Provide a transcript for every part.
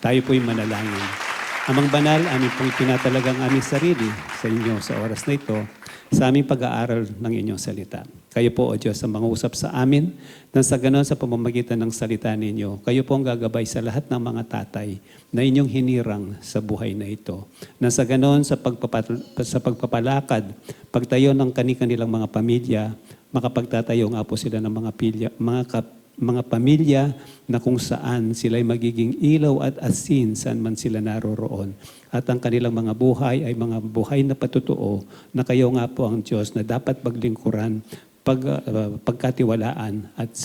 Tayo po'y manalangin. Amang banal, amin pong tinatalagang aming sarili sa inyo sa oras na ito, sa aming pag-aaral ng inyong salita. Kayo po, O Diyos, ang mangusap sa amin, nang sa ganon sa pamamagitan ng salita ninyo, kayo po ang gagabay sa lahat ng mga tatay na inyong hinirang sa buhay na ito. Nang sa ganon sa pagpapalakad, pagtayo ng kanilang mga pamilya, makapagtatayo nga po sila ng mga pamilya na kung saan sila'y magiging ilaw at asin saan man sila naroroon. At ang kanilang mga buhay ay mga buhay na patutuo na kayo nga po ang Diyos na dapat paglingkuran, pagkatiwalaan at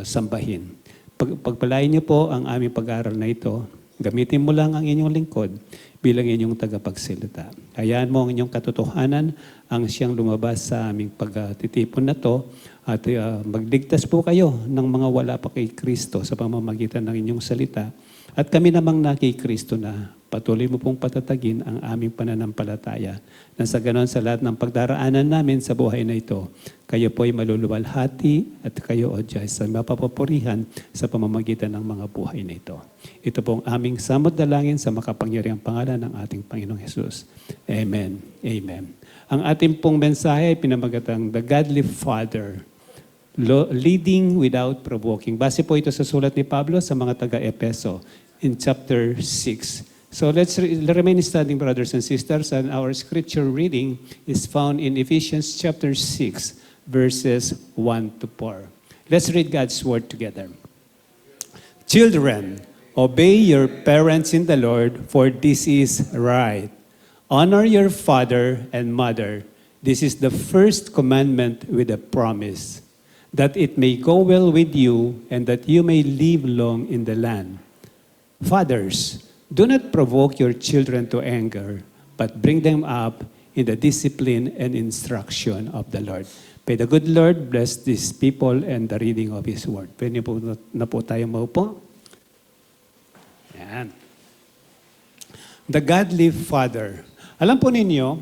sambahin. Pagpalain niyo po ang aming pag-aaral na ito. Gamitin mo lang ang inyong lingkod bilang inyong tagapagsalita. Hayaan mo ang inyong katotohanan ang siyang lumabas sa aming pagtitipon na to at magligtas po kayo ng mga wala pa kay Kristo sa pamamagitan ng inyong salita. At kami namang na kay Kristo na patuloy mo pong patatagin ang aming pananampalataya. Na sa ganon sa lahat ng pagdaraanan namin sa buhay na ito, kayo po ay maluluwalhati at kayo, O Diyos, ay mapapapurihan sa pamamagitan ng mga buhay na ito. Ito po ang aming samot dalangin sa makapangyarihang pangalan ng ating Panginoong Hesus. Amen. Amen. Ang ating pong mensahe ay pinamagatang The Godly Father, Leading Without Provoking. Base po ito sa sulat ni Pablo sa mga taga-Epeso in chapter 6. So let's remain standing, brothers and sisters, and our scripture reading is found in Ephesians chapter 6, verses 1 to 4. Let's read God's word together. Children, obey your parents in the Lord, for this is right. Honor your father and mother. This is the first commandment with a promise, that it may go well with you and that you may live long in the land. Fathers, do not provoke your children to anger, but bring them up in the discipline and instruction of the Lord. May the good Lord bless these people and the reading of His word. Pwede po na po tayo maupo. Yan. The Godly Father. Alam po ninyo,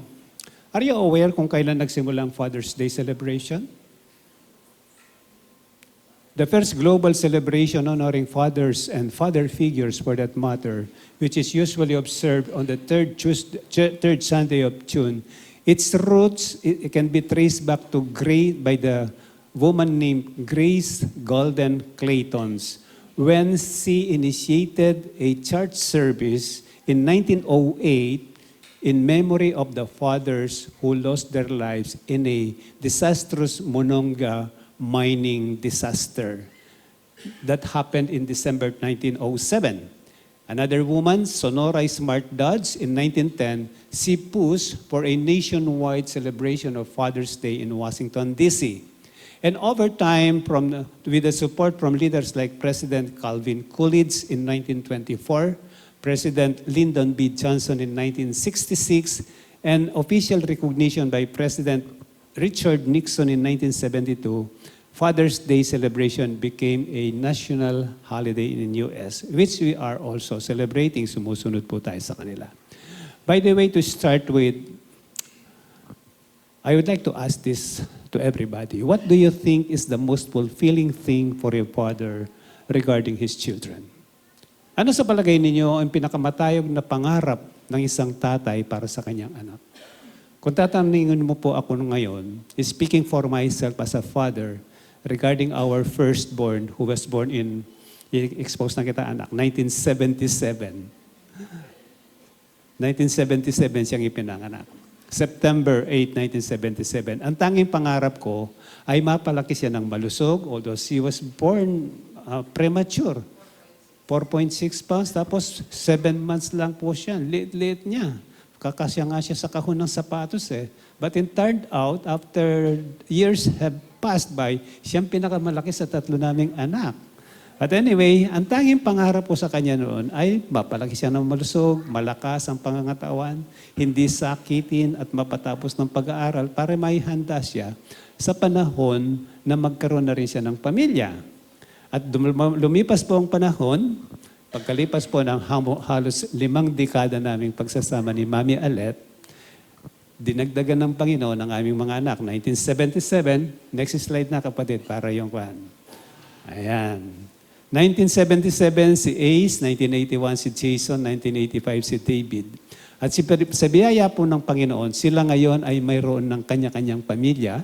are you aware kung kailan nagsimula ang Father's Day celebration? The first global celebration honoring fathers and father figures for that matter, which is usually observed on the third Sunday of June, its roots it can be traced back to by the woman named Grace Golden Claytons, when she initiated a church service in 1908 in memory of the fathers who lost their lives in a disastrous Monongah mining disaster that happened in December 1907. Another woman, Sonora Smart Dodge, in 1910, she pushed for a nationwide celebration of Father's Day in Washington, D.C. And over time, with the support from leaders like President Calvin Coolidge in 1924, President Lyndon B. Johnson in 1966, and official recognition by President Richard Nixon in 1972, Father's Day celebration became a national holiday in the U.S., which we are also celebrating. Sumusunod po tayo sa kanila. By the way, to start with, I would like to ask this to everybody. What do you think is the most fulfilling thing for a father regarding his children? Ano sa palagay ninyo ang pinakamatayog na pangarap ng isang tatay para sa kanyang anak? Kung tatanungin mo po ako ngayon, speaking for myself as a father, regarding our firstborn who was born in, expose na kita anak, 1977. 1977 siyang ipinanganak. September 8, 1977. Ang tanging pangarap ko ay mapalaki siya ng malusog, although she was born premature. 4.6 pounds, tapos 7 months lang po siya. Late niya. Kakasya nga siya sa kahon ng sapatos eh. But it turned out, after years have passed by, siyang pinakamalaki sa tatlo naming anak. But anyway, ang tanging pangarap ko sa kanya noon ay mapalaki siya ng malusog, malakas ang pangangatawan, hindi sakitin at mapatapos ng pag-aaral para may handa siya sa panahon na magkaroon na rin siya ng pamilya. At lumipas po ang panahon, pagkalipas po ng halos 5 dekada naming pagsasama ni Mami Alet, dinagdagan ng Panginoon ang aming mga anak. 1977, next slide na kapatid, para yung kwan. Ayan. 1977 si Ace, 1981 si Jason, 1985 si David. At sa biyaya po ng Panginoon, sila ngayon ay mayroon ng kanya-kanyang pamilya,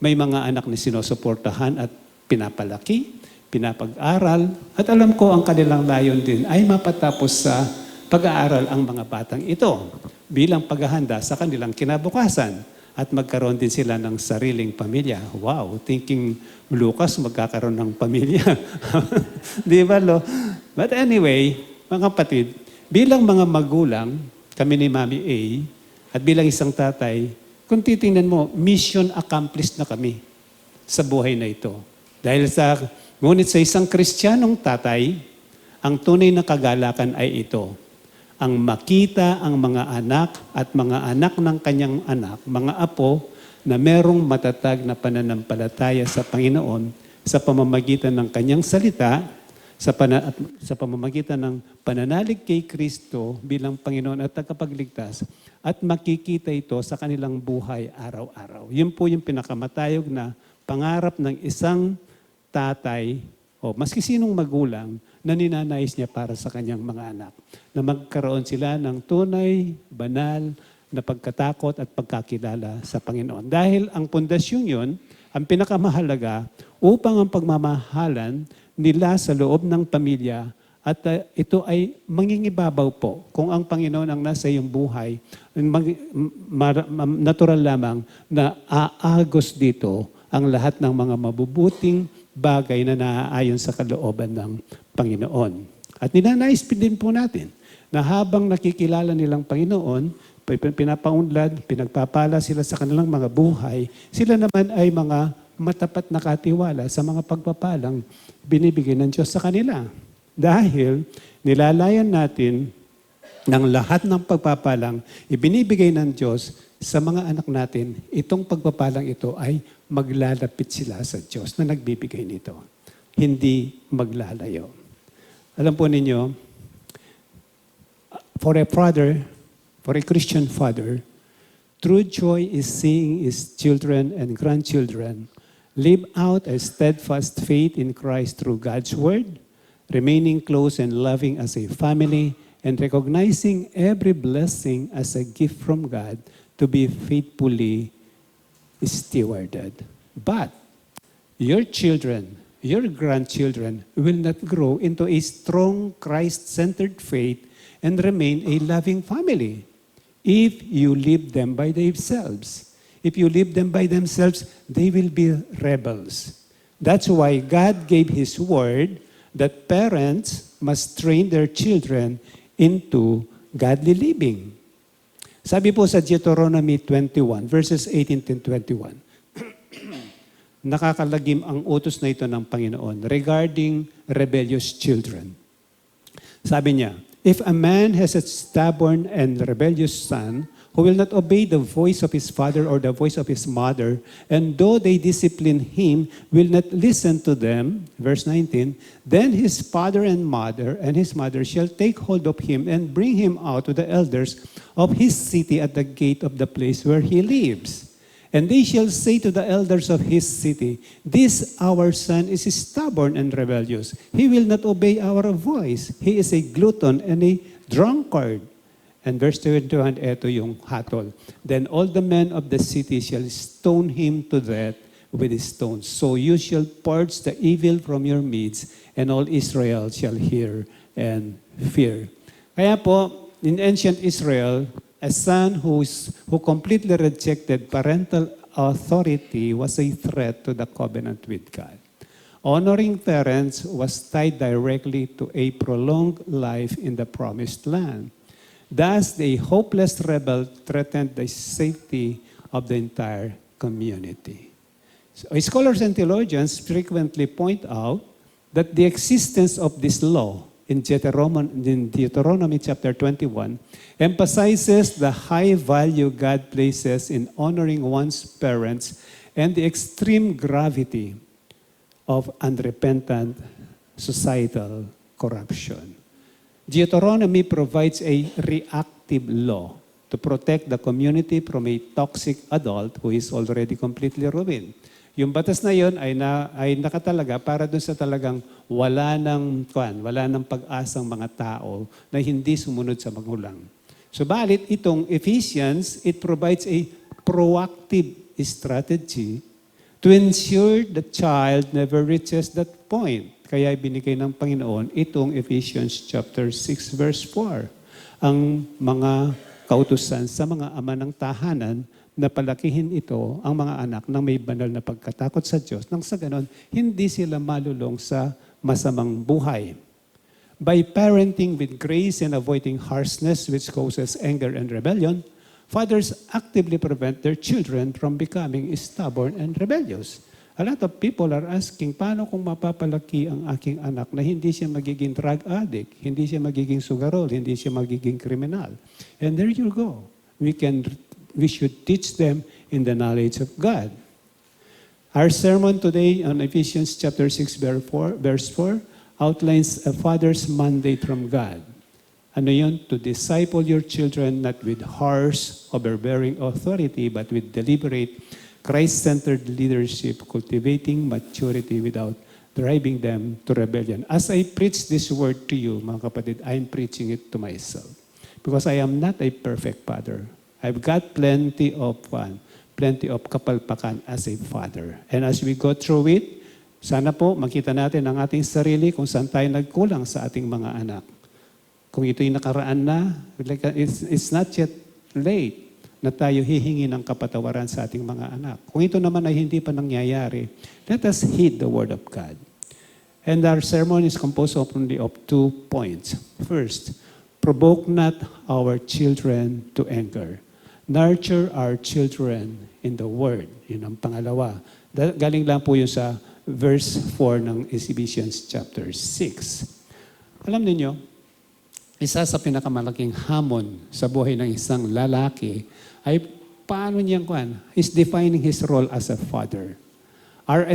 may mga anak na sinusuportahan at pinapalaki, pinapag-aral, at alam ko ang kanilang layon din ay mapatapos sa pag-aaral ang mga batang ito bilang paghahanda sa kanilang kinabukasan at magkaroon din sila ng sariling pamilya. Wow, thinking Lucas magkakaroon ng pamilya. Di ba, lo? But anyway, mga kapatid, bilang mga magulang, kami ni Mami A, at bilang isang tatay, kung titingnan mo, mission accomplished na kami sa buhay na ito. Ngunit sa isang Kristiyanong tatay, ang tunay na kagalakan ay ito. Ang makita ang mga anak at mga anak ng kanyang anak, mga apo, na merong matatag na pananampalataya sa Panginoon sa pamamagitan ng kanyang salita, sa pamamagitan ng pananalig kay Kristo bilang Panginoon at tagapagligtas, at makikita ito sa kanilang buhay araw-araw. Yun po yung pinakamatayog na pangarap ng isang tatay o maski sinong magulang na ninanais niya para sa kanyang mga anak. Na magkaroon sila ng tunay, banal, na pagkatakot at pagkakilala sa Panginoon. Dahil ang pundasyon yun, ang pinakamahalaga upang ang pagmamahalan nila sa loob ng pamilya at ito ay mangingibabaw po kung ang Panginoon ang nasa iyong buhay, natural lamang na aagos dito ang lahat ng mga mabubuting bagay na naaayon sa kalooban ng Panginoon. At ninanais din po natin na habang nakikilala nilang Panginoon, pinapaunlad, pinagpapala sila sa kanilang mga buhay, sila naman ay mga matapat na katiwala sa mga pagpapalang binibigay ng Diyos sa kanila. Dahil nilalayan natin ng lahat ng pagpapalang ibinibigay ng Diyos sa mga anak natin, itong pagpapalang ito ay maglalapit sila sa Diyos na nagbibigay nito. Hindi maglalayo. Alam po ninyo, for a Christian father, true joy is seeing his children and grandchildren live out a steadfast faith in Christ through God's Word, remaining close and loving as a family, and recognizing every blessing as a gift from God to be faithfully stewarded. But your children, your grandchildren will not grow into a strong Christ-centered faith and remain a loving family if you leave them by themselves. If you leave them by themselves, they will be rebels. That's why God gave His word that parents must train their children into godly living. Sabi po sa Deuteronomy 21, verses 18 and 21, nakakalagim ang utos na ito ng Panginoon regarding rebellious children. Sabi niya, if a man has a stubborn and rebellious son who will not obey the voice of his father or the voice of his mother, and though they discipline him, will not listen to them, verse 19, then his father and his mother shall take hold of him and bring him out to the elders of his city at the gate of the place where he lives. And they shall say to the elders of his city, this our son is stubborn and rebellious. He will not obey our voice. He is a glutton and a drunkard. And verse 21, ito yung hatol. Then all the men of the city shall stone him to death with stones. So you shall purge the evil from your midst, and all Israel shall hear and fear. Kaya po, in ancient Israel, a son who completely rejected parental authority was a threat to the covenant with God. Honoring parents was tied directly to a prolonged life in the promised land. Thus, the hopeless rebel threatened the safety of the entire community. So, scholars and theologians frequently point out that the existence of this law in Deuteronomy chapter 21 emphasizes the high value God places in honoring one's parents and the extreme gravity of unrepentant societal corruption. Deuteronomy provides a reactive law to protect the community from a toxic adult who is already completely ruined. Yung batas na yon ay nakatalaga para dun sa talagang wala ng pag-asang mga tao na hindi sumunod sa magulang. Subalit itong Ephesians, it provides a proactive strategy to ensure the child never reaches that point. Kaya binigay ng Panginoon itong Ephesians chapter 6 verse 4. Ang mga kautusan sa mga ama ng tahanan na palakihin ito ang mga anak ng may banal na pagkatakot sa Diyos nang sa ganon, hindi sila malulong sa masamang buhay. By parenting with grace and avoiding harshness which causes anger and rebellion, fathers actively prevent their children from becoming stubborn and rebellious. A lot of people are asking, paano kung mapapalaki ang aking anak na hindi siya magiging drug addict, hindi siya magiging sugarol, hindi siya magiging kriminal? And there you go. We should teach them in the knowledge of God. Our sermon today on Ephesians chapter 6 verse 4 outlines a father's mandate from God. Ano yun? To disciple your children not with harsh, overbearing authority, but with deliberate, Christ-centered leadership, cultivating maturity without driving them to rebellion. As I preach this word to you, mga kapatid, I'm preaching it to myself. Because I am not a perfect father. I've got plenty of kapalpakan as a father. And as we go through it, sana po makita natin ang ating sarili kung saan tayo nagkulang sa ating mga anak. Kung ito'y nakaraan na, it's not yet late na tayo hihingi ng kapatawaran sa ating mga anak. Kung ito naman ay hindi pa nangyayari, let us heed the Word of God. And our sermon is composed only of 2 points. First, provoke not our children to anger. Nurture our children in the Word. Yun ang pangalawa. Galing lang po yun sa verse 4 ng Ephesians chapter 6. Alam niyo, isa sa pinakamalaking hamon sa buhay ng isang lalaki ay paano niyang is defining his role as a father. Our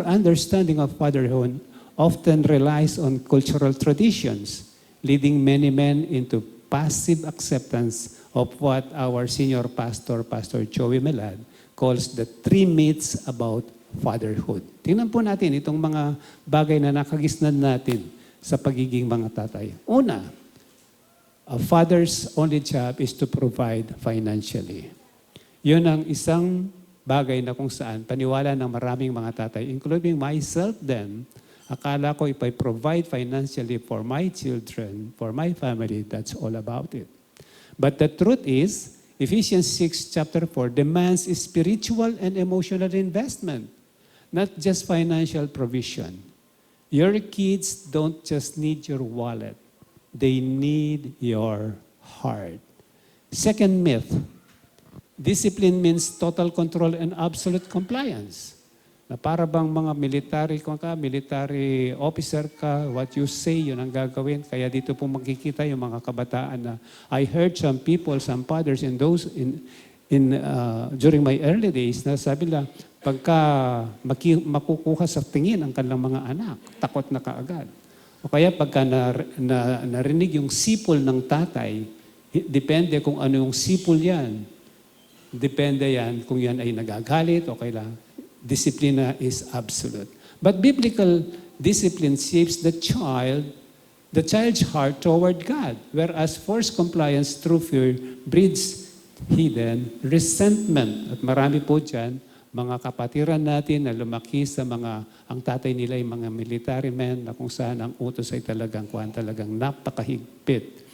understanding of fatherhood often relies on cultural traditions, leading many men into passive acceptance of what our senior pastor, Pastor Joey Melad, calls the 3 myths about fatherhood. Tingnan po natin itong mga bagay na nakagisnan natin sa pagiging mga tatay. Una, a father's only job is to provide financially. Yun ang isang bagay na kung saan paniwala ng maraming mga tatay, including myself then, akala ko if I provide financially for my children, for my family, that's all about it. But the truth is, Ephesians 6 chapter 4 demands spiritual and emotional investment, not just financial provision. Your kids don't just need your wallet. They need your heart. Second myth, discipline means total control and absolute compliance. Na para bang mga military officer ka, what you say, yun ang gagawin. Kaya dito po makikita yung mga kabataan na I heard some people, some fathers during my early days na sabi nila, pagka makukuha sa tingin ang kanilang mga anak, takot na kaagad. O kaya pagka narinig yung sipol ng tatay, depende kung ano yung sipol yan. Depende yan kung yan ay nagagalit o kailangan. Discipline is absolute. But biblical discipline shapes the child's heart toward God, whereas forced compliance through fear breeds hidden resentment. At marami po dyan, mga kapatiran natin na lumaki sa ang tatay nila ay mga military men na kung saan ang utos ay talagang napakahigpit.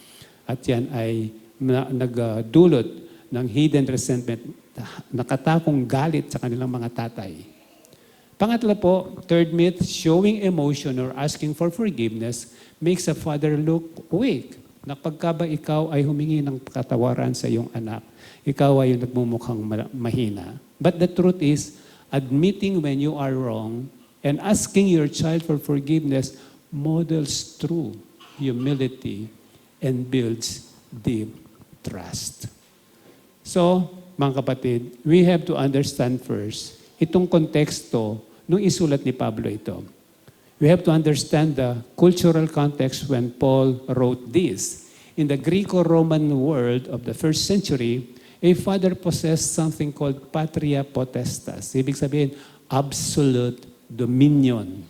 At yan ay nagdulot ng hidden resentment, nakatakong galit sa kanilang mga tatay. Pangatlo po, third myth, showing emotion or asking for forgiveness makes a father look weak. Na pagka ba ikaw ay humingi ng katawaran sa iyong anak, ikaw ay nagmumukhang mahina. But the truth is, admitting when you are wrong and asking your child for forgiveness models true humility and builds deep trust. So, mga kapatid, we have to understand first, itong konteksto nung isulat ni Pablo ito. We have to understand the cultural context when Paul wrote this. In the Greco-Roman world of the first century, A father possessed something called patria potestas. Ibig sabihin, absolute dominion.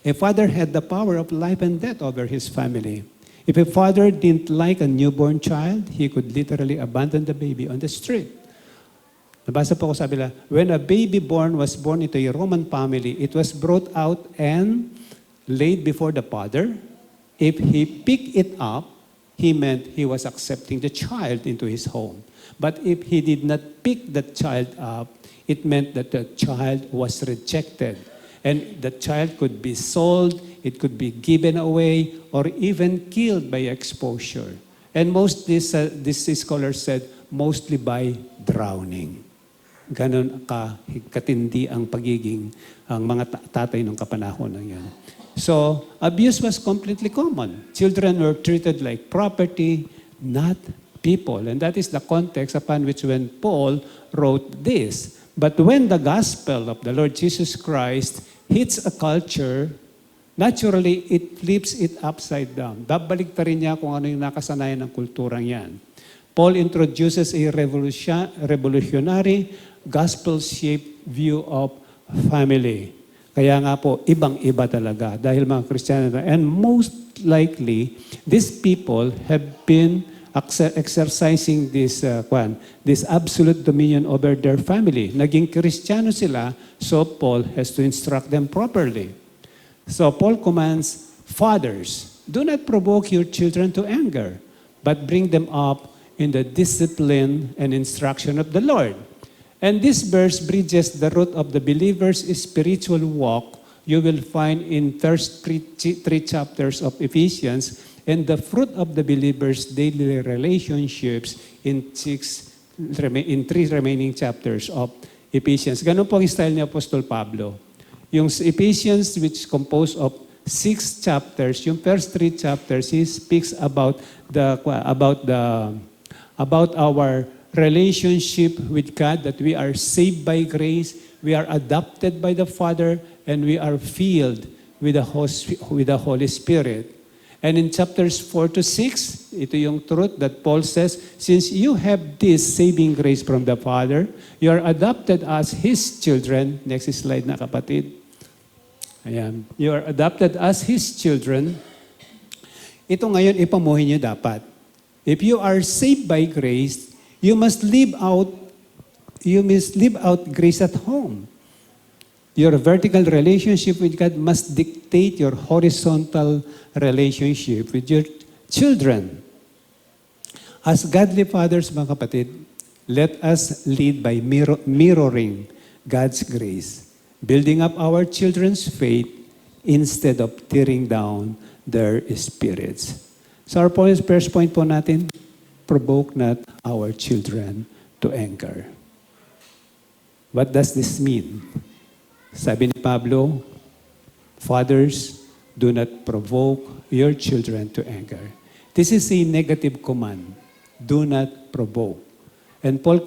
A father had the power of life and death over his family. If a father didn't like a newborn child, he could literally abandon the baby on the street. Nabasa po ko, sabi nila, when a baby was born into a Roman family, it was brought out and laid before the father. If he picked it up, he meant he was accepting the child into his home. But if he did not pick the child up, it meant that the child was rejected. And the child could be sold, it could be given away, or even killed by exposure. And most, this scholars said, mostly by drowning. Ganon katindi ang pagiging ang mga tatay ng kapanahon ng yan. So, abuse was completely common. Children were treated like property, not people. And that is the context upon which when Paul wrote this. But when the gospel of the Lord Jesus Christ hits a culture, naturally, it flips it upside down. Babaliktarin niya kung ano yung nakasanayan ng kulturang yan. Paul introduces a revolutionary, gospel-shaped view of family. Kaya nga po, ibang-iba talaga dahil mga Kristiyano na. And most likely, these people have been exercising this absolute dominion over their family. Naging Kristiyano sila, so Paul has to instruct them properly. So Paul commands, fathers, do not provoke your children to anger, but bring them up in the discipline and instruction of the Lord. And this verse bridges the root of the believer's spiritual walk you will find in first three chapters of Ephesians and the fruit of the believer's daily relationships in three remaining chapters of Ephesians. Ganun po ang style ni Apostol Pablo. Yung Ephesians, which is composed of 6 chapters, yung first 3 chapters, he speaks about our relationship with God, that we are saved by grace, we are adopted by the Father, and we are filled with the Holy Spirit. And in chapters 4 to 6, ito yung truth that Paul says, since you have this saving grace from the Father, you are adopted as His children. Next slide na kapatid. Ayan. You are adopted as His children. Ito ngayon, ipamuhin niyo dapat. If you are saved by grace, you must live out grace at home. Your vertical relationship with God must dictate your horizontal relationship with your children. As godly fathers, mga kapatid, let us lead by mirroring God's grace, building up our children's faith instead of tearing down their spirits. So our first point po natin, provoke not our children to anger. What does this mean? Sabi ni Pablo, fathers, do not provoke your children to anger. This is a negative command. Do not provoke. And Paul's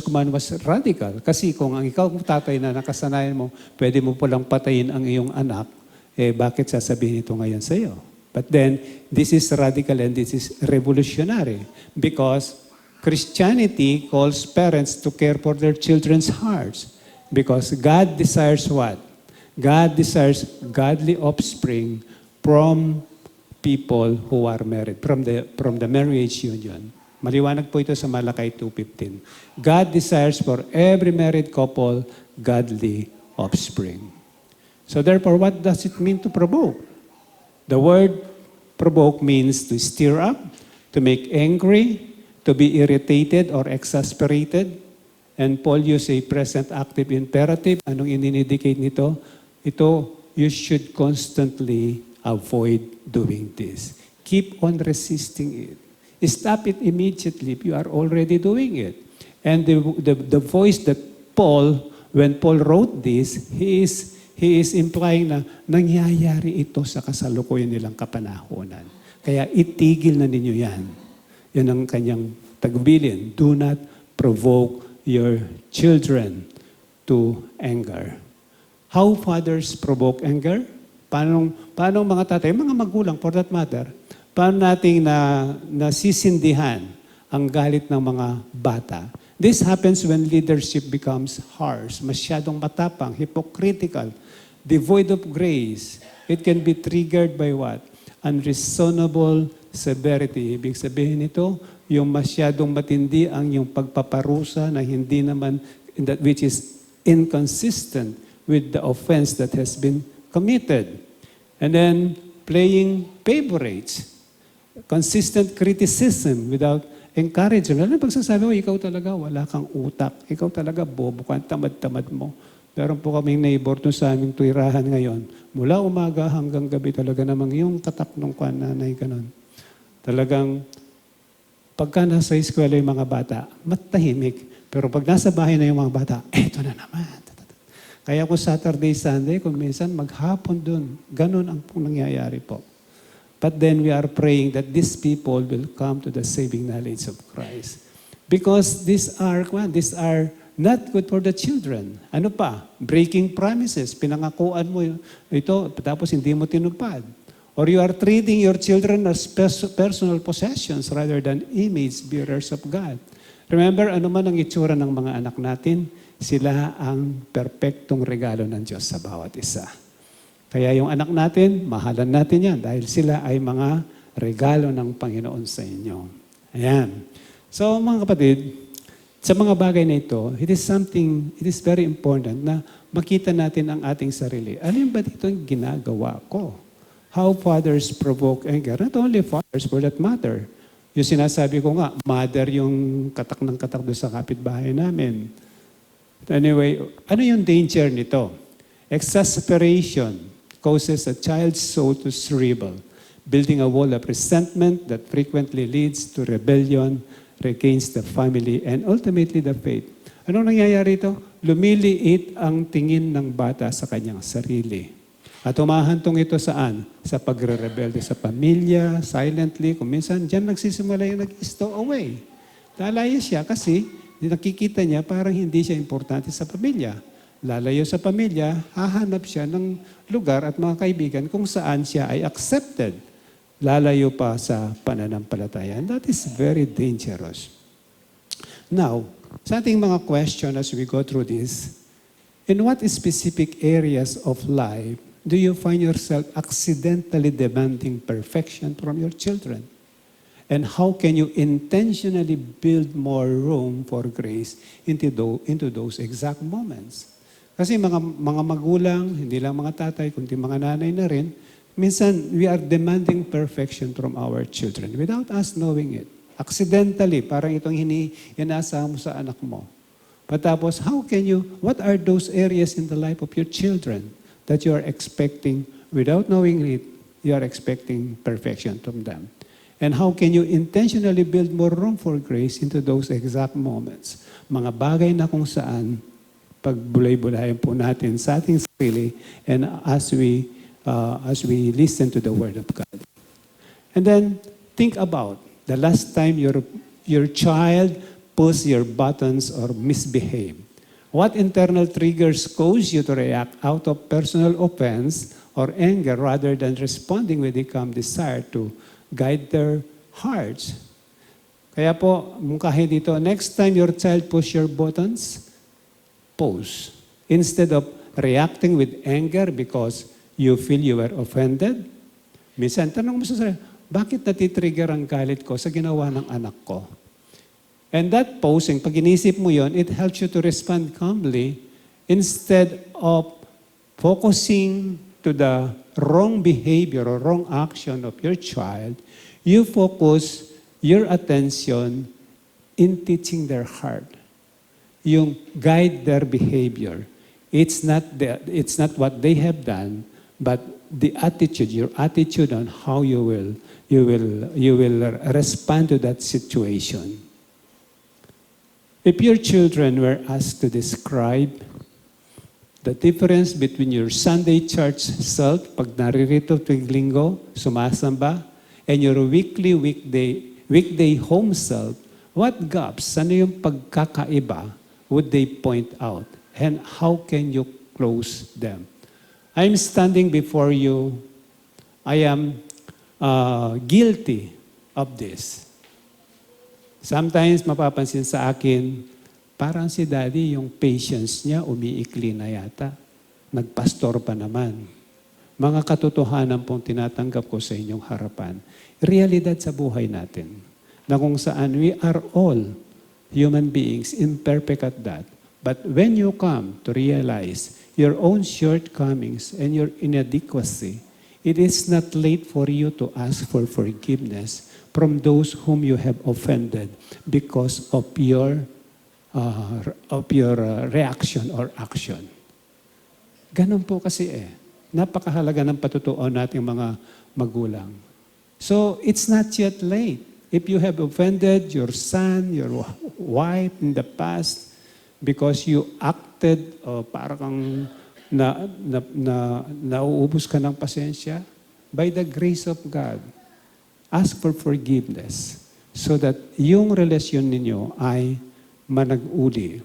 command was radical. Kasi kung ang ikaw tatay na nakasanayan mo, pwede mo palang patayin ang iyong anak, bakit sasabihin ito ngayon sa iyo? But then, this is radical and this is revolutionary because Christianity calls parents to care for their children's hearts because God desires what? God desires godly offspring from people who are married, from the marriage union. Maliwanag po ito sa Malakay 2:15. God desires for every married couple godly offspring. So therefore, what does it mean to provoke? The word provoke means to stir up, to make angry, to be irritated or exasperated. And Paul used a present active imperative. Anong indicate nito? Ito, you should constantly avoid doing this. Keep on resisting it. Stop it immediately if you are already doing it. And the voice that when Paul wrote this, he is implying na nangyayari ito sa kasalukuyan nilang kapanahonan. Kaya itigil na ninyo yan. Yan ang kanyang tagbilin. Do not provoke your children to anger. How fathers provoke anger? Paano mga tatay, mga magulang for that matter, paano nating nasisindihan ang galit ng mga bata. This happens when leadership becomes harsh, masyadong matapang, hypocritical, devoid of grace. It can be triggered by what? Unreasonable severity. Ibig sabihin nito, yung masyadong matindi ang yung pagpaparusa na hindi naman, which is inconsistent with the offense that has been committed. And then, playing favorites. Consistent criticism without encouragement. Ano pagsasabi, ikaw talaga, wala kang utak. Ikaw talaga, bobo ka, tamad-tamad mo. Meron po kaming neighbor doon sa aming tuwirahan ngayon. Mula umaga hanggang gabi talaga namang yung katak nung nanay ganon. Talagang, pagka nasa eskwela yung mga bata, matahimik. Pero pag nasa bahay na yung mga bata, eto na naman. Kaya kung Saturday, Sunday, kung minsan maghapon doon, ganun ang nangyayari po. But then we are praying that these people will come to the saving knowledge of Christ. Because these are not good for the children. Ano pa? Breaking promises. Pinangakuan mo ito, tapos hindi mo tinupad. Or you are treating your children as personal possessions rather than image bearers of God. Remember, ano man ang itsura ng mga anak natin, sila ang perpektong regalo ng Diyos sa bawat isa. Kaya yung anak natin, mahalan natin yan dahil sila ay mga regalo ng Panginoon sa inyo. Ayan. So mga kapatid, sa mga bagay na ito, it is very important na makita natin ang ating sarili. Ano yung ba dito yung ginagawa ko? How fathers provoke anger. Not only fathers, for that matter. Yung sinasabi ko nga, mother yung katak ng katak doon sa kapitbahay namin. Anyway, ano yung danger nito? Exasperation causes a child's soul to shrivel, building a wall of resentment that frequently leads to rebellion against the family and ultimately the faith. Anong nangyayari ito? Lumiliit ang tingin ng bata sa kanyang sarili. At humahantong ito saan? Sa pagre-rebelde sa pamilya, silently. Kung minsan, dyan nagsisimula yung nag-stow away. Lalayo siya kasi nakikita niya parang hindi siya importante sa pamilya. Lalayo sa pamilya, hahanap siya ng lugar at mga kaibigan kung saan siya ay accepted. Lalayo pa sa pananampalataya. And that is very dangerous. Now, sa ating mga question as we go through this, in what specific areas of life do you find yourself accidentally demanding perfection from your children? And how can you intentionally build more room for grace into those exact moments? Kasi mga magulang, hindi lang mga tatay, kundi mga nanay na rin, minsan we are demanding perfection from our children without us knowing it. Accidentally, parang itong inaasahan mo sa anak mo. Patapos, what are those areas in the life of your children that you are expecting, without knowing it, you are expecting perfection from them? And how can you intentionally build more room for grace into those exact moments? Mga bagay na kung saan pagbulay-bulayan po natin sa ating sarili and as we listen to the Word of God. And then, think about the last time your child pushed your buttons or misbehaved. What internal triggers cause you to react out of personal offense or anger rather than responding with a calm desire to guide their hearts? Kaya po, mungkahin dito, next time your child push your buttons, pause. Instead of reacting with anger because you feel you were offended, minsan, tanong mo sa sarili, bakit natitrigger ang galit ko sa ginawa ng anak ko? And that pausing, pag inisip mo yon, it helps you to respond calmly instead of focusing to the wrong behavior or wrong action of your child. You focus your attention in teaching their heart. Yung guide their behavior. It's not what they have done, but the attitude, your attitude on how you will respond to that situation. If your children were asked to describe the difference between your Sunday church self, pag naririto tuwing linggo, sumasamba, and your weekday home self, what gaps, ano yung pagkakaiba would they point out? And how can you close them? I'm standing before you. I am guilty of this. Sometimes mapapansin sa akin, parang si Daddy, yung patience niya umiikli na yata. Nagpastor pa naman. Mga katotohanan pong tinatanggap ko sa inyong harapan. Realidad sa buhay natin. Na kung saan we are all human beings, imperfect at that. But when you come to realize your own shortcomings and your inadequacy, it is not late for you to ask for forgiveness from those whom you have offended because of your reaction or action. Ganun po kasi Napakahalaga ng patutuon nating mga magulang. So, it's not yet late. If you have offended your son, your wife in the past, because you acted parang nauubos ka ng pasensya, by the grace of God, ask for forgiveness so that yung relasyon ninyo ay manag-uli.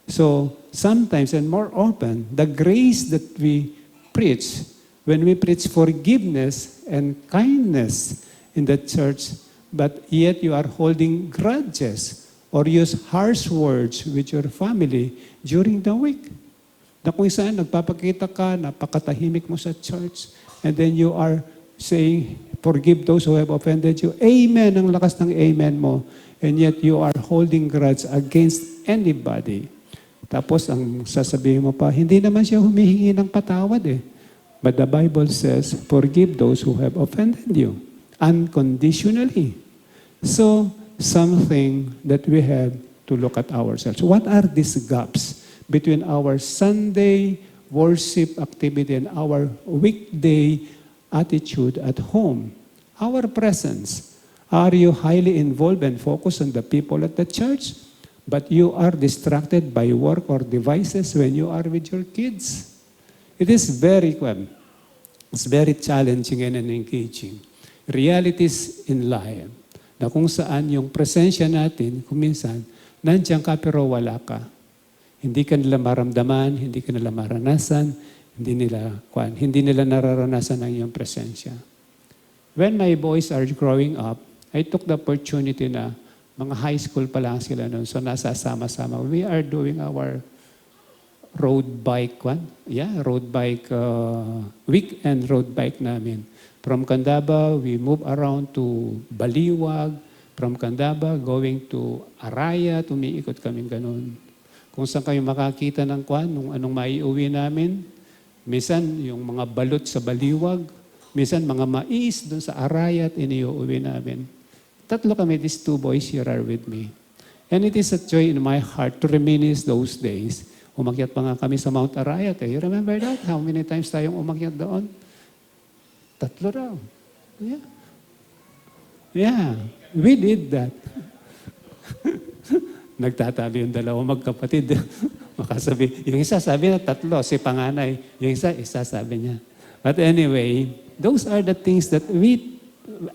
So, sometimes and more often, the grace that we preach, when we preach forgiveness and kindness in the church, but yet you are holding grudges or use harsh words with your family during the week. Na kung saan nagpapakita ka, napakatahimik mo sa church, and then you are saying, forgive those who have offended you. Amen, ang lakas ng amen mo. And yet you are holding grudge against anybody. Tapos ang sasabihin mo pa, hindi naman siya humihingi ng patawad But the Bible says, forgive those who have offended you unconditionally. So, something that we have to look at ourselves. What are these gaps between our Sunday worship activity and our weekday attitude at home? Our presence. Are you highly involved and focused on the people at the church? But you are distracted by work or devices when you are with your kids. It is very challenging and engaging. Realities in life na kung saan yung presensya natin, kung minsan, nandiyan ka pero wala ka. Hindi ka nila maramdaman, hindi ka nila maranasan, hindi nila nararanasan ang iyong presensya. When my boys are growing up, I took the opportunity na mga high school pa lang sila noon. So nasasama-sama. We are doing our road bike weekend road bike namin. From Candaba, we move around to Baliwag. From Candaba, going to Arayat, umiikot kami ganun. Kung saan kayo makakita ng nung anong maiuwi namin. Minsan, yung mga balot sa Baliwag. Minsan, mga mais doon sa Arayat, iniuwi namin. Tatlo kami, these two boys here are with me. And it is a joy in my heart to reminisce those days. Umakyat pa nga kami sa Mount Arayat. You remember that? How many times tayong umakyat doon? 3 raw. Yeah. We did that. Nagtatabi yung dalawang magkapatid. Makasabi. Yung isa sabi na 3, si panganay. Yung isa sabi niya. But anyway, those are the things that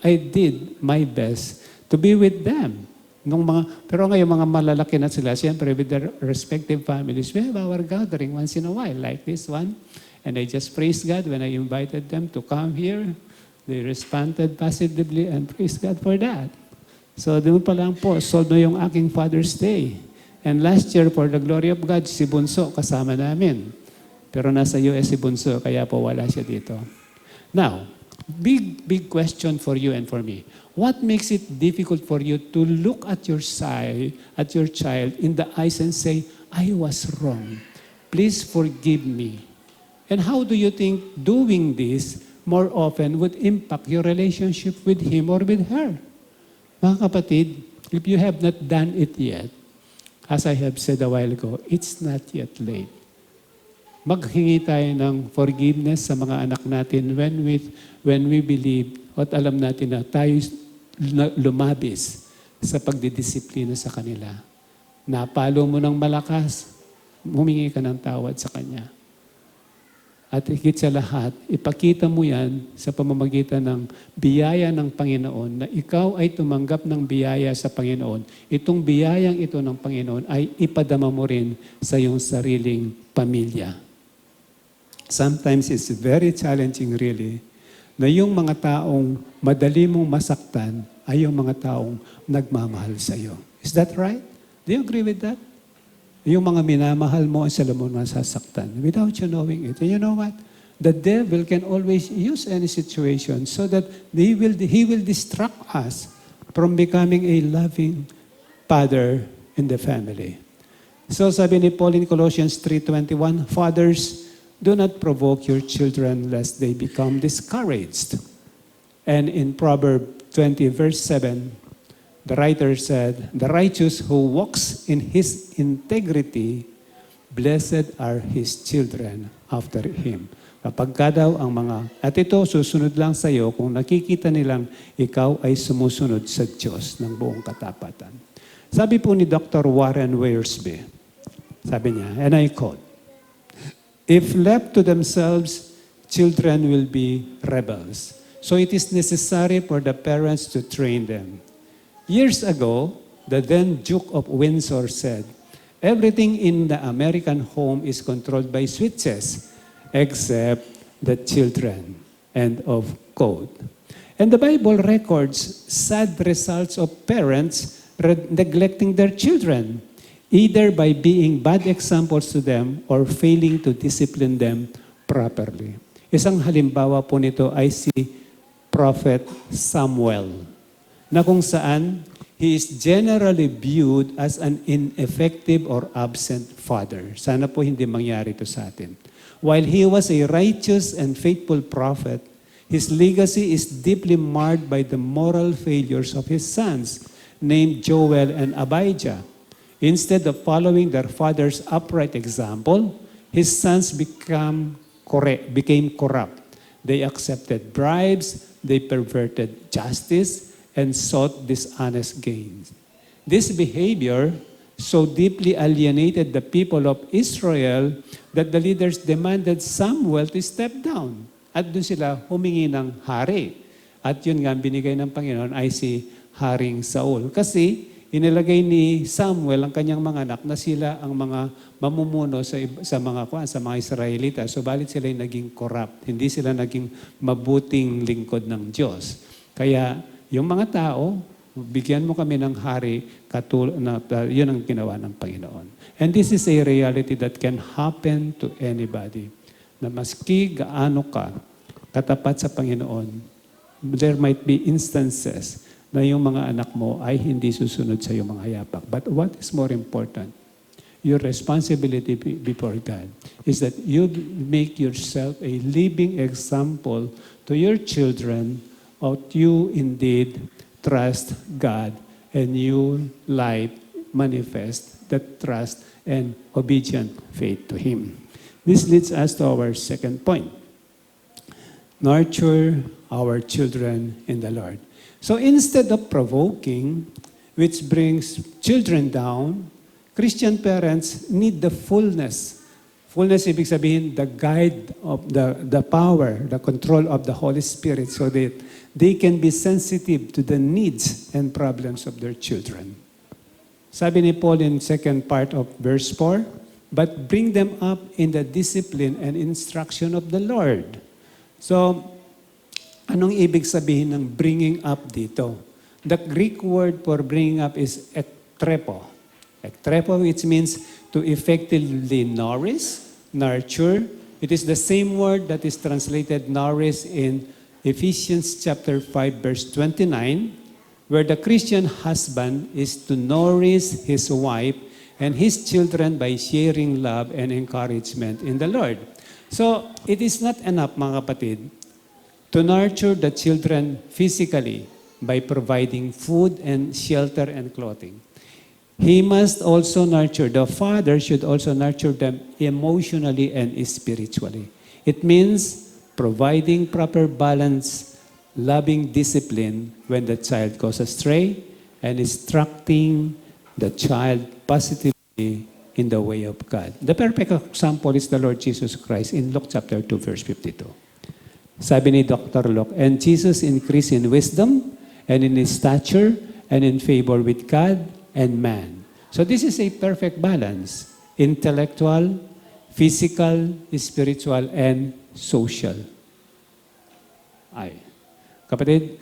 I did my best to be with them. Pero ngayon mga malalaki na sila, siyempre with their respective families, we have our gathering once in a while, like this one. And I just praise God when I invited them to come here. They responded positively and praise God for that. So doon pa lang po, solve na yung aking Father's Day. And last year, for the glory of God, si Bunso kasama namin. Pero nasa US si Bunso, kaya po wala siya dito. Now, big question for you and for me. What makes it difficult for you to look at your child in the eyes and say, I was wrong. Please forgive me. And how do you think doing this more often would impact your relationship with him or with her? Mga kapatid, if you have not done it yet, as I have said a while ago, it's not yet late. Maghingi tayo ng forgiveness sa mga anak natin when we believe at alam natin na tayo lumabis sa pagdidisiplina sa kanila. Napalo mo ng malakas, humingi ka ng tawad sa kanya. At higit sa lahat, ipakita mo yan sa pamamagitan ng biyaya ng Panginoon na ikaw ay tumanggap ng biyaya sa Panginoon. Itong biyayang ito ng Panginoon ay ipadama mo rin sa iyong sariling pamilya. Sometimes it's very challenging really na yung mga taong madali mong masaktan ay yung mga taong nagmamahal sa iyo. Is that right? Do you agree with that? Yung mga minamahal mo, sila mo masasaktan without you knowing it. And you know what? The devil can always use any situation so that he will distract us from becoming a loving father in the family. So sabi ni Paul in Colossians 3:21, fathers, do not provoke your children lest they become discouraged. And in Proverbs 20 verse 7, the writer said, the righteous who walks in his integrity, blessed are his children after him. Kapag ka daw ang mga, at ito susunod lang sa iyo kung nakikita nilang ikaw ay sumusunod sa Diyos ng buong katapatan. Sabi po ni Dr. Warren Wiersbe, sabi niya, and I quote, if left to themselves, children will be rebels. So it is necessary for the parents to train them. Years ago, the then Duke of Windsor said, everything in the American home is controlled by switches, except the children. End of quote. And the Bible records sad results of parents neglecting their children, either by being bad examples to them or failing to discipline them properly. Isang halimbawa po nito ay si Prophet Samuel, na kung saan he is generally viewed as an ineffective or absent father. Sana po hindi mangyari ito sa atin. While he was a righteous and faithful prophet, his legacy is deeply marred by the moral failures of his sons, named Joel and Abijah. Instead of following their father's upright example, his sons became corrupt. They accepted bribes, they perverted justice, and sought dishonest gains. This behavior so deeply alienated the people of Israel that the leaders demanded Samuel to step down. At doon sila humingi ng hari. At yun nga, binigay ng Panginoon ay si Haring Saul. Kasi inilagay ni Samuel ang kanyang mga anak na sila ang mga mamumuno sa mga Israelita. So balit sila naging corrupt. Hindi sila naging mabuting lingkod ng Diyos. Kaya yung mga tao, bigyan mo kami ng hari, yun ang ginawa ng Panginoon. And this is a reality that can happen to anybody. Na maski gaano ka katapat sa Panginoon, there might be instances na yung mga anak mo ay hindi susunod sa iyong mga yapak. But what is more important, your responsibility before God is that you make yourself a living example to your children of you indeed trust God and you life manifest that trust and obedient faith to Him. This leads us to our second point. Nurture our children in the Lord. So instead of provoking, which brings children down, Christian parents need the fullness. Fullness, ibig sabihin, the guide of the power, the control of the Holy Spirit so that they can be sensitive to the needs and problems of their children. Sabi ni Paul in second part of verse 4, but bring them up in the discipline and instruction of the Lord. So, anong ibig sabihin ng bringing up dito? The Greek word for bringing up is ektrepo. Ektrepo, which means to effectively nourish, nurture. It is the same word that is translated nourish in Ephesians chapter 5, verse 29, where the Christian husband is to nourish his wife and his children by sharing love and encouragement in the Lord. So, it is not enough, mga kapatid, to nurture the children physically by providing food and shelter and clothing. He must also nurture, the father should also nurture them emotionally and spiritually. It means providing proper balance, loving discipline when the child goes astray, and instructing the child positively in the way of God. The perfect example is the Lord Jesus Christ in Luke chapter 2, verse 52. Sabi ni Dr. Luke, and Jesus increased in wisdom and in his stature and in favor with God and man. So this is a perfect balance. Intellectual, physical, spiritual, and social. Ay. Kapatid,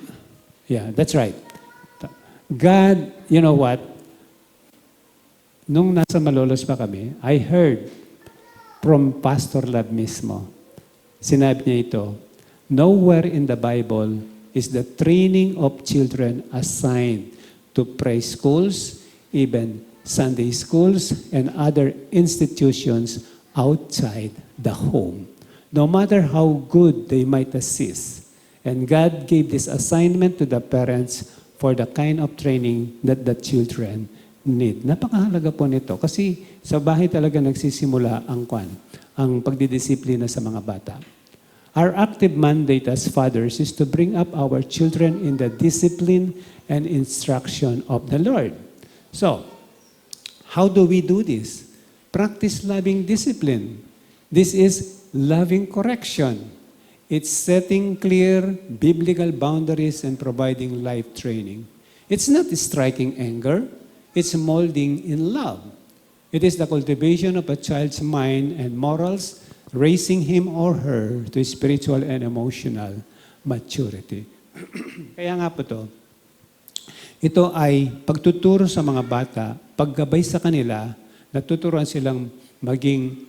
yeah, that's right. God, you know what? Nung nasa Malolos pa kami, I heard from Pastor Lab mismo. Sinabi niya ito, nowhere in the Bible is the training of children assigned to praise schools, even Sunday schools, and other institutions outside the home. No matter how good they might assist. And God gave this assignment to the parents for the kind of training that the children need. Napakahalaga po nito kasi sa bahay talaga nagsisimula ang pagdidisiplina sa mga bata. Our active mandate as fathers is to bring up our children in the discipline and instruction of the Lord. So, how do we do this? Practice loving discipline. This is loving correction. It's setting clear biblical boundaries and providing life training. It's not striking anger. It's molding in love. It is the cultivation of a child's mind and morals, raising him or her to spiritual and emotional maturity. Kaya nga po to, ito ay pagtuturo sa mga bata, paggabay sa kanila, natuturuan silang maging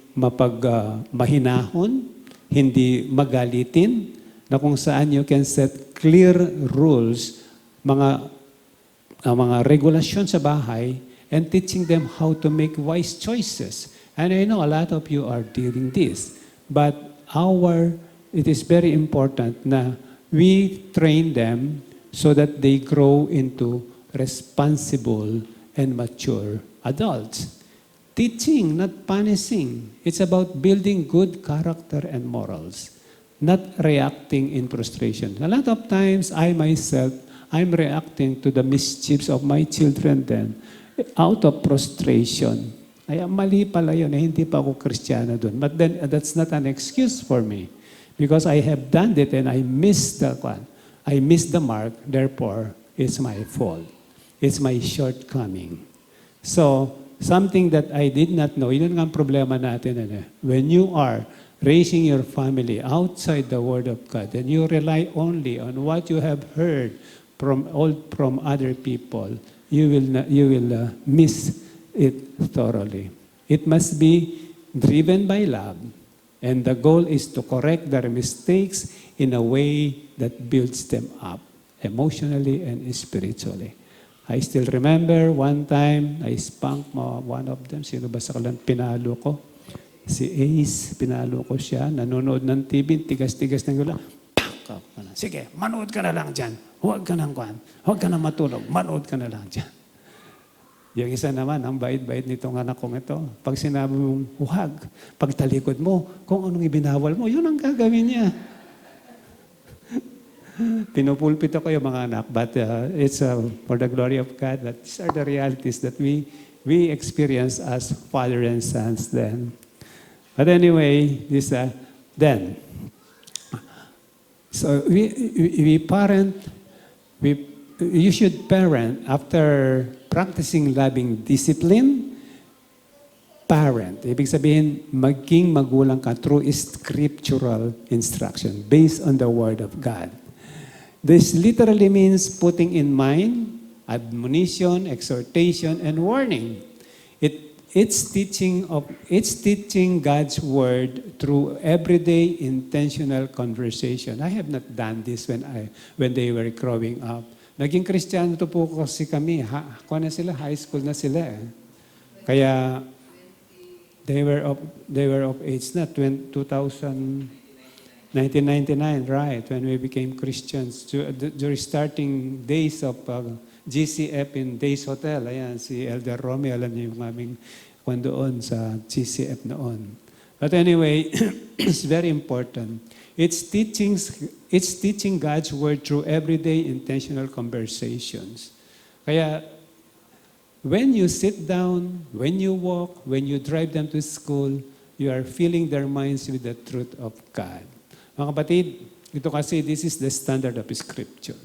mahinahon, hindi magalitin, na kung saan you can set clear rules, mga regulasyon sa bahay, and teaching them how to make wise choices. And I know a lot of you are doing this. But it is very important na we train them so that they grow into responsible and mature adults. Teaching, not punishing. It's about building good character and morals, not reacting in frustration. A lot of times, I'm reacting to the mischiefs of my children then out of frustration. Ay, mali pala yun. Hindi pa ako Kristiyano dun. But then, that's not an excuse for me. Because I have done it and I missed the mark. Therefore, it's my fault. It's my shortcoming. So, something that I did not know, yun nga ang problema natin. When you are raising your family outside the Word of God and you rely only on what you have heard from other people, you will miss it thoroughly. It must be driven by love, and the goal is to correct their mistakes in a way that builds them up emotionally and spiritually. I still remember one time I spanked one of them. Sino ba sa kalan pinalo ko? Si Ace, pinalo ko siya. Nanonood ng TV, tigas-tigas ng gula. Sige, manood ka na lang dyan. Huwag ka nang matulog. Manood ka na lang dyan. Yung isa naman, ang bait-bait nitong anak kong ito. Pag sinabi mong huwag, pag talikod mo, kung anong ibinawal mo, yun ang gagawin niya. Pinupulpit ako yung mga anak, but it's for the glory of God. That these are the realities that we experience as father and sons then. But anyway, so you should parent after practicing loving discipline. Parent, ibig sabihin, maging magulang ka through scriptural instruction based on the Word of God. This literally means putting in mind, admonition, exhortation, and warning. It's teaching God's Word through everyday intentional conversation. I have not done this when they were growing up. Naging Kristiyano to po kasi kami. High school na sila. Kaya they were of age na 1999, right, when we became Christians. During starting days of GCF in Days Hotel. Ayan, si Elder Romy, alam niyo yung aming kwan doon sa GCF noon. But anyway, it's very important. It's teaching God's Word through everyday intentional conversations. Kaya, when you sit down, when you walk, when you drive them to school, you are filling their minds with the truth of God. Mga kapatid, ito kasi, this is the standard of Scripture.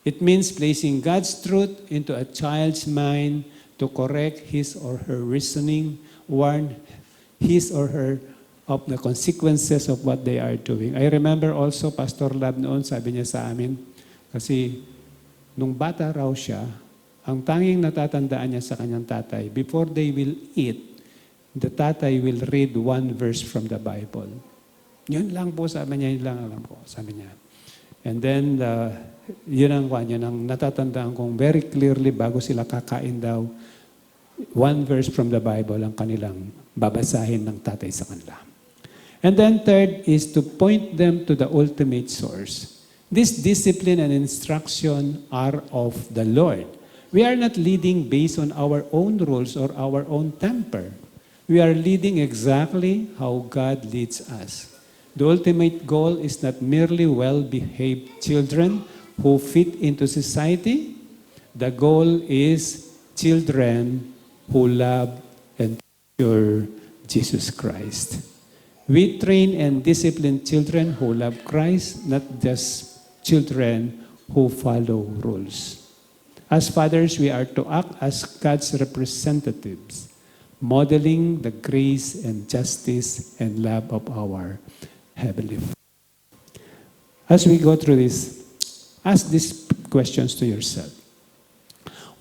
It means placing God's truth into a child's mind to correct his or her reasoning, warn his or her of the consequences of what they are doing. I remember also, Pastor Lab noon, sabi niya sa amin, kasi nung bata raw siya, ang tanging natatandaan niya sa kanyang tatay, before they will eat, the tatay will read one verse from the Bible. Yun lang po, sabi niya, yun lang alam ko, sabi niya. And then, yun ang natatandaan kong very clearly bago sila kakain daw, one verse from the Bible ang kanilang babasahin ng tatay sa kanila. And then third is to point them to the ultimate source. This discipline and instruction are of the Lord. We are not leading based on our own rules or our own temper. We are leading exactly how God leads us. The ultimate goal is not merely well-behaved children who fit into society. The goal is children who love and fear Jesus Christ. We train and discipline children who love Christ, not just children who follow rules. As fathers, we are to act as God's representatives, modeling the grace and justice and love of our Heavenly Father. As we go through this, ask these questions to yourself.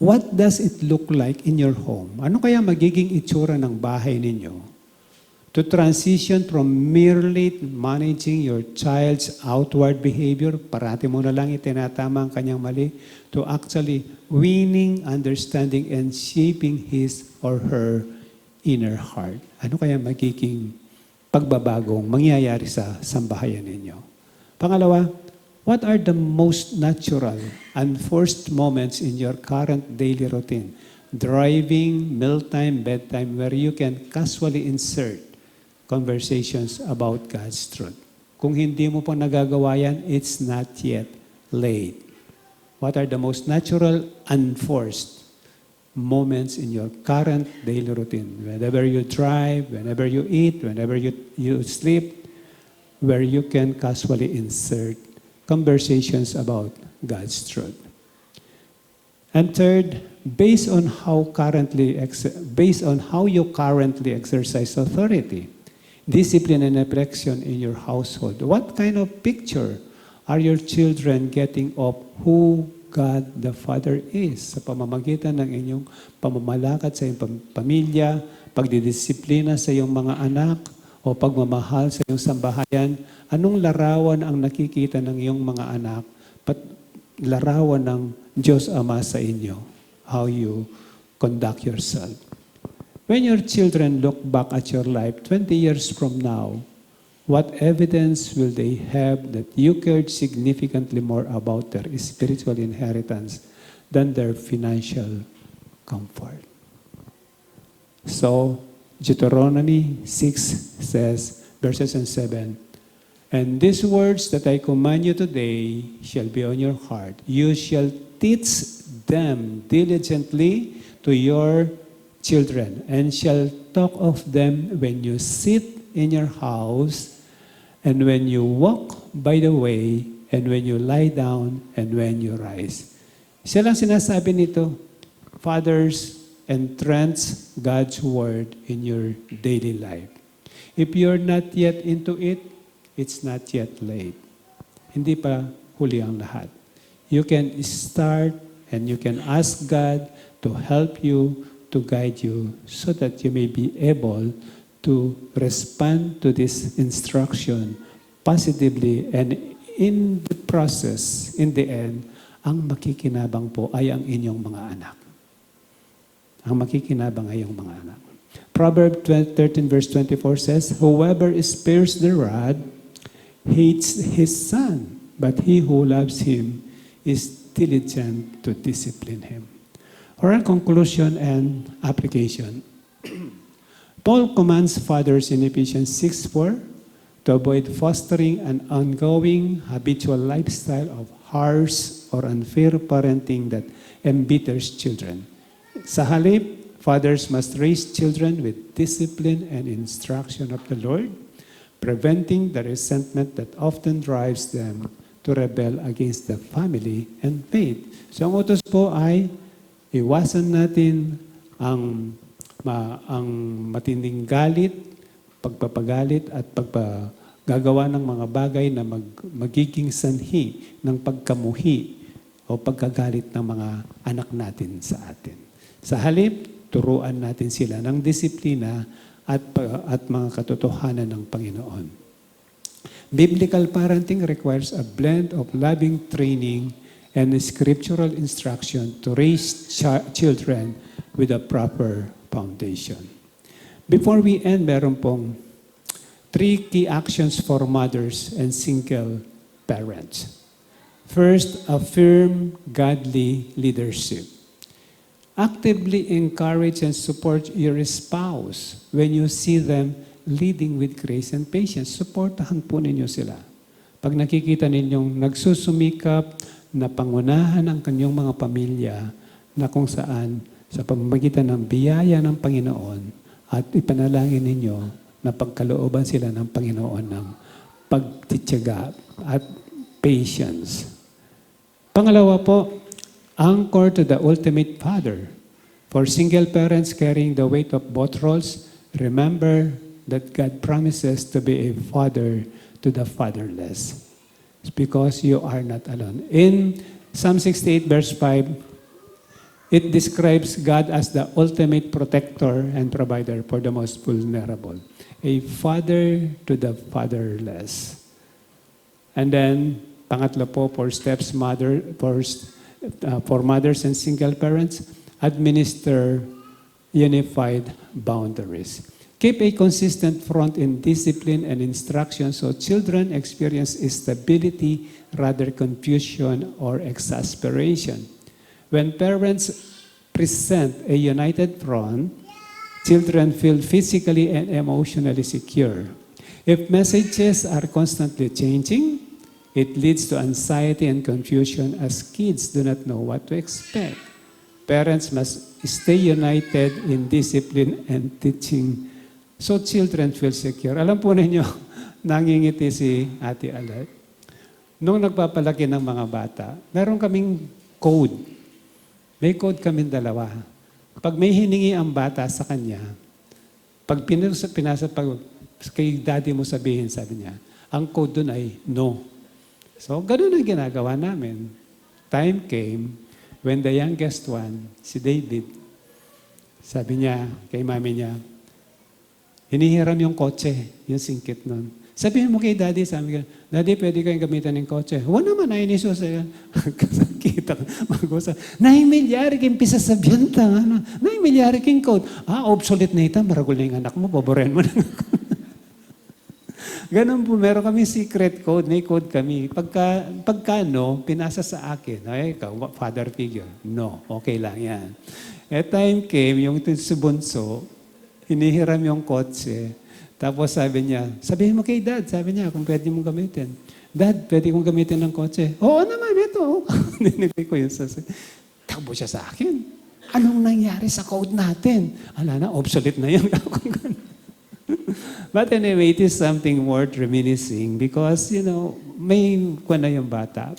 What does it look like in your home? Ano kaya magiging itsura ng bahay ninyo? To transition from merely managing your child's outward behavior, parati mo na lang itinatama ang kanyang mali, to actually winning, understanding, and shaping his or her inner heart. Ano kaya magiging pagbabagong mangyayari sa sambahayan ninyo? Pangalawa, what are the most natural, unforced moments in your current daily routine? Driving, mealtime, bedtime, where you can casually insert conversations about God's truth. Kung hindi mo pa nagagawa yan, it's not yet late. What are the most natural, unforced moments in your current daily routine? Whenever you drive, whenever you eat, whenever you sleep, where you can casually insert conversations about God's truth. And third, based on how you currently exercise authority, discipline and affection in your household, what kind of picture are your children getting of who God the Father is sa pamamagitan ng inyong pamamalakad sa iyong pamilya, pagdidisiplina sa iyong mga anak, o pagmamahal sa iyong sambahayan? Anong larawan ang nakikita ng iyong mga anak? Larawan ng Diyos Ama sa inyo? How you conduct yourself. When your children look back at your life 20 years from now, what evidence will they have that you cared significantly more about their spiritual inheritance than their financial comfort? So, Deuteronomy 6 says, verses 7, "And these words that I command you today shall be on your heart. You shall teach them diligently to your children, and shall talk of them when you sit in your house, and when you walk by the way, and when you lie down, and when you rise." Siya lang sinasabi nito, fathers, entrench God's word in your daily life. If you're not yet into it, it's not yet late. Hindi pa huli ang lahat. You can start and you can ask God to help you, to guide you, so that you may be able to respond to this instruction positively, and in the process, in the end, ang makikinabang po ay ang inyong mga anak. Ang makikinabang ay ang mga anak. Proverbs 13 verse 24 says, "Whoever spares the rod hates his son, but he who loves him is diligent to discipline him." Oral conclusion and application. Paul commands fathers in Ephesians 6:4 to avoid fostering an ongoing habitual lifestyle of harsh or unfair parenting that embitters children. Sa halip, fathers must raise children with discipline and instruction of the Lord, preventing the resentment that often drives them to rebel against the family and faith. So ang utos po ay iwasan natin ang matinding galit, pagpapagalit at pagpagagawa ng mga bagay na magiging sanhi ng pagkamuhi o pagkagalit ng mga anak natin sa atin. Sa halip, turuan natin sila ng disiplina at mga katotohanan ng Panginoon. Biblical parenting requires a blend of loving training and scriptural instruction to raise children with a proper foundation. Before we end, meron pong 3 key actions for mothers and single parents. First, affirm godly leadership. Actively encourage and support your spouse when you see them leading with grace and patience. Supportahan po ninyo sila. Pag nakikita ninyong nagsusumikap na pangunahan ang kanyang mga pamilya na kung saan sa pamamagitan ng biyaya ng Panginoon at ipanalangin ninyo na pagkalooban sila ng Panginoon ng pagtitiyaga at patience. Pangalawa po, anchor to the ultimate father. For single parents carrying the weight of both roles, remember that God promises to be a father to the fatherless. It's because you are not alone. In Psalm 68 verse 5, it describes God as the ultimate protector and provider for the most vulnerable. A father to the fatherless. And then, pangatlo po, for mothers and single parents, administer unified boundaries. Keep a consistent front in discipline and instruction so children experience stability rather confusion or exasperation. When parents present a united front, children feel physically and emotionally secure. If messages are constantly changing, it leads to anxiety and confusion as kids do not know what to expect. Parents must stay united in discipline and teaching so children feel secure. Alam po ninyo, nangingiti si Ate Alet. Nung nagpapalaki ng mga bata, meron kaming code. May code kaming dalawa. Pag may hiningi ang bata sa kanya, pag kay daddy mo sabihin, sabi niya, ang code dun ay no. So, ganun ang ginagawa namin. Time came when the youngest one, si David, sabi niya kay mami niya, hinihiram yung kotse, yung singkit nun. Sabihin mo kay daddy, sabi ko, daddy, pwede kayong gamitan ng kotse. Huwag naman, ay nisus. Kasakita, mag-usap. 9 milyari king pisa sa biyanta. 9 milyari king code. Obsolete na ito. Maragol na yung anak mo. Baboren mo na. Ganun po, meron kami secret code. May code kami. Pagka no, pinasa sa akin. Ay, father figure. No, okay lang yan. At time came, yung subunso, hinihiram yung kotse. Tapos sabi niya, sabihin mo kay dad, sabi niya, kung pwede mong gamitin. Dad, pwede kong gamitin ng kotse. Oo naman, ito. Ninigay ko yun sa... Takbo siya sa akin. Anong nangyari sa code natin? Ala na, obsolete na yun. But anyway, it is something worth reminiscing because, may kwa na yung bata.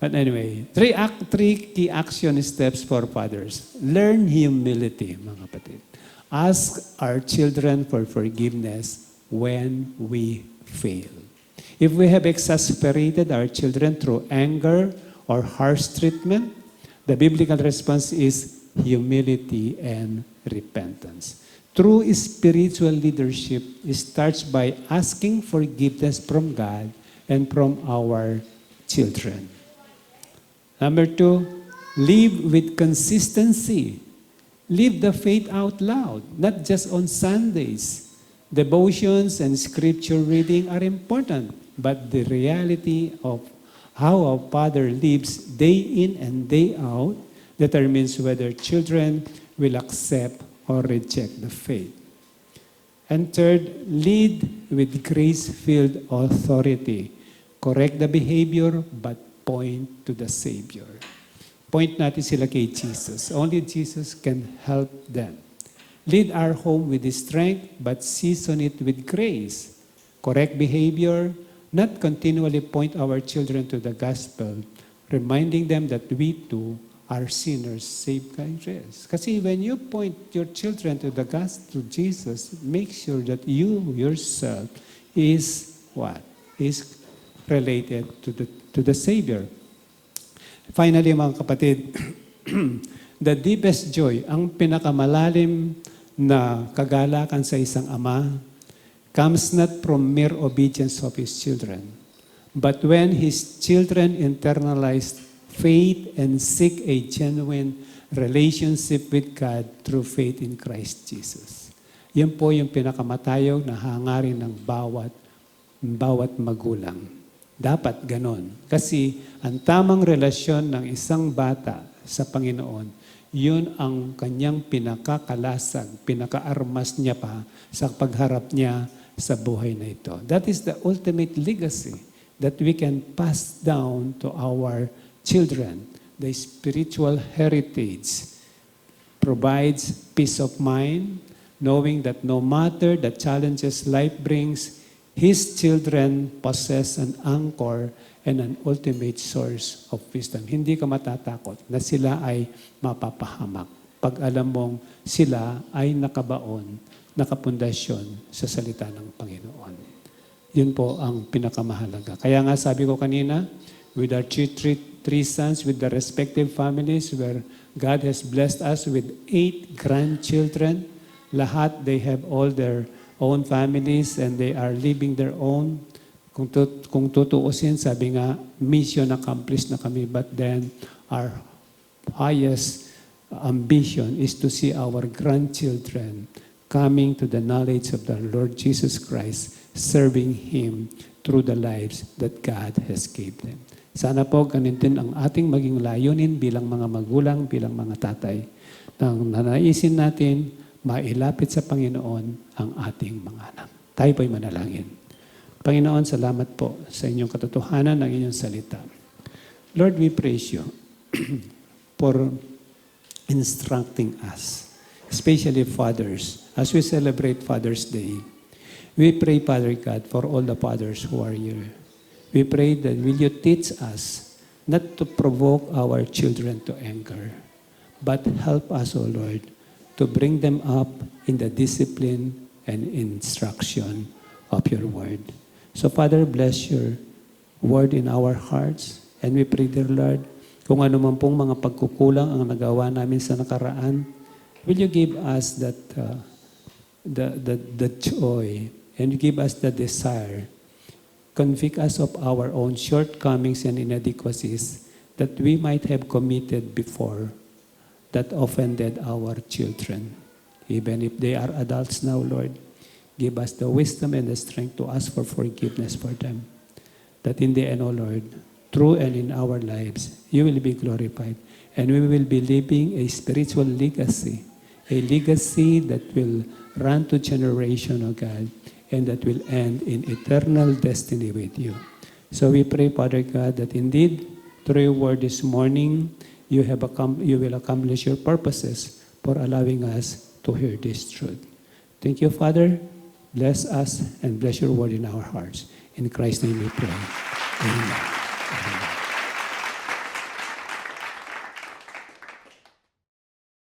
But anyway, 3 key action steps for fathers. Learn humility, mga kapatid. Ask our children for forgiveness when we fail. If we have exasperated our children through anger or harsh treatment, the biblical response is humility and repentance. True spiritual leadership starts by asking forgiveness from God and from our children. Number 2, live with consistency. Live the faith out loud, not just on Sundays. Devotions and scripture reading are important, but the reality of how a father lives day in and day out determines whether children will accept or reject the faith. And third, lead with grace-filled authority. Correct the behavior, but point to the Savior. Point natin sila kay Jesus. Only Jesus can help them. Lead our home with strength, but season it with grace. Correct behavior, not continually point our children to the gospel, reminding them that we too are sinners saved by grace. Kasi when you point your children to the gospel, to Jesus, make sure that you yourself is what? Is related to the Savior. Finally, mga kapatid, the deepest joy, ang pinakamalalim na kagalakan sa isang ama, comes not from mere obedience of his children, but when his children internalize faith and seek a genuine relationship with God through faith in Christ Jesus. Yan po yung pinakamatayog na hangarin ng bawat magulang. Dapat ganon. Kasi ang tamang relasyon ng isang bata sa Panginoon, yun ang kanyang pinakakalasag, pinakaarmas niya pa sa pagharap niya sa buhay na ito. That is the ultimate legacy that we can pass down to our children. The spiritual heritage provides peace of mind, knowing that no matter the challenges life brings, his children possess an anchor and an ultimate source of wisdom. Hindi ka matatakot na sila ay mapapahamak pag alam mong sila ay nakabaon, nakapundasyon sa salita ng Panginoon. Yun po ang pinakamahalaga. Kaya nga sabi ko kanina, with our three sons, with the respective families, where God has blessed us with 8 grandchildren, lahat, they have all their own families and they are living their own. Kung tutuusin, sabi nga, mission accomplished na kami. But then, our highest ambition is to see our grandchildren coming to the knowledge of the Lord Jesus Christ, serving Him through the lives that God has given them. Sana po ganito ang ating maging layunin bilang mga magulang, bilang mga tatay, nang nanaisin natin mailapit sa Panginoon ang ating mga anak. Tayo po'y manalangin. Panginoon, salamat po sa inyong katotohanan ng inyong salita. Lord, we praise you for instructing us, especially fathers, as we celebrate Father's Day. We pray, Father God, for all the fathers who are here. We pray that will you teach us not to provoke our children to anger, but help us, O Lord, to bring them up in the discipline and instruction of your word. So, Father, bless your word in our hearts. And we pray, dear Lord, kung ano man pong mga pagkukulang ang nagawa namin sa nakaraan, will you give us that the joy and give us the desire, convict us of our own shortcomings and inadequacies that we might have committed before that offended our children. Even if they are adults now, Lord, give us the wisdom and the strength to ask for forgiveness for them. That in the end, O Lord, through and in our lives, you will be glorified. And we will be leaving a spiritual legacy, a legacy that will run to generation, O God, and that will end in eternal destiny with you. So we pray, Father God, that indeed, through your word this morning, you will accomplish your purposes for allowing us to hear this truth. Thank you, Father. Bless us and bless your word in our hearts. In Christ's name we pray. Amen. Amen.